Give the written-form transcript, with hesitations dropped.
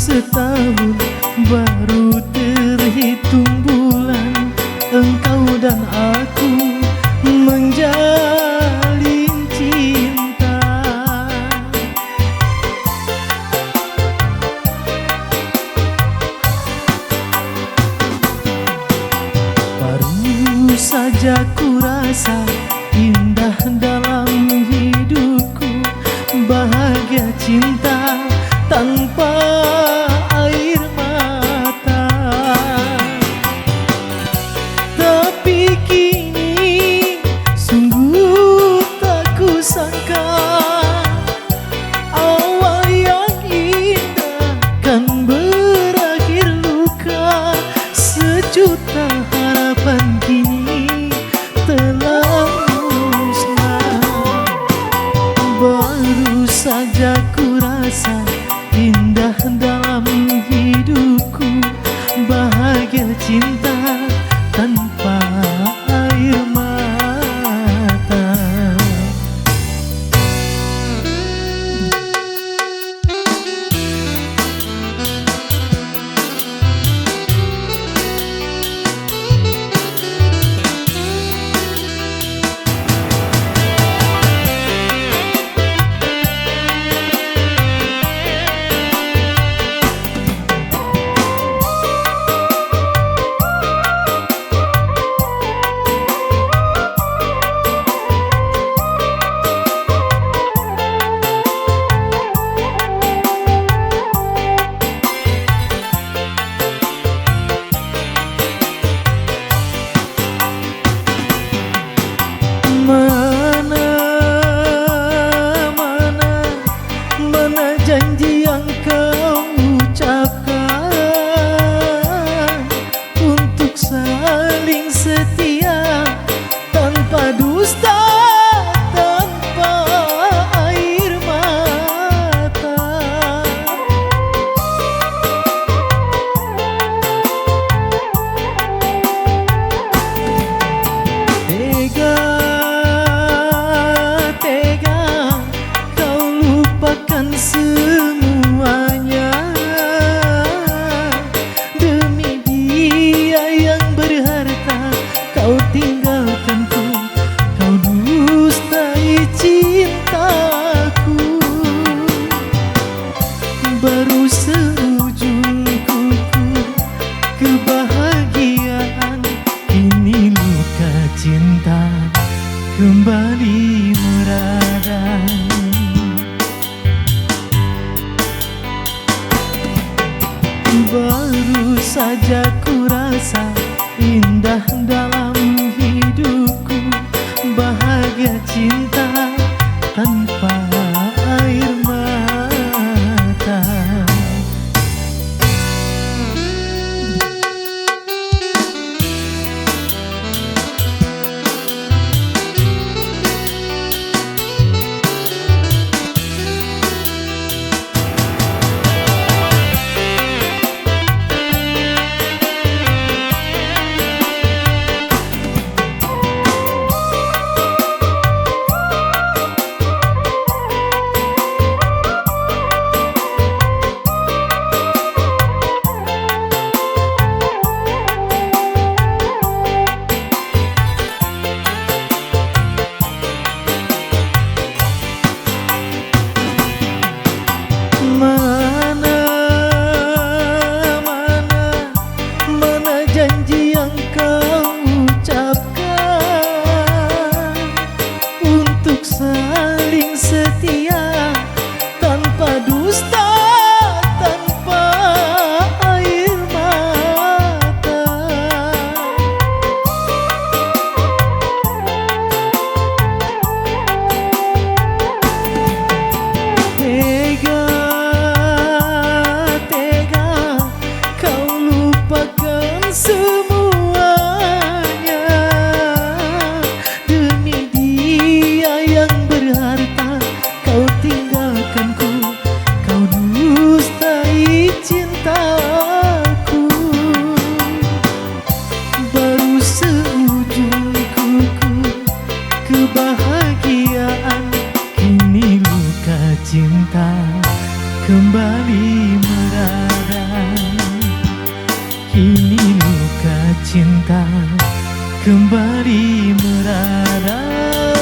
setahun baru terhitung bulan engkau dan aku menjalin cinta. Baru saja ku rasa indah dalam hidupku, bahagia cinta tanpa air mata. Tapi kini sungguh tak kusangka awal yang indah kan berakhir luka. Sejuta harapan kini telah musnah. Baru saja ku rasa indah dalam hidupku, bahagia cinta tanpa air mata. Mana janji yang kau ucapkan untuk saling setia tanpa dusta, tanpa air mata. Tega kau lupakan semuanya demi dia yang berharta. Kau tinggalkanku, kau dustai cintaku. Baru seujung kuku kebahagiaan, kini luka cinta kembali meradang. Baru saja ku rasa indah dalam hidupku, bahagia cinta tanpa air mata. cinta kembali merana.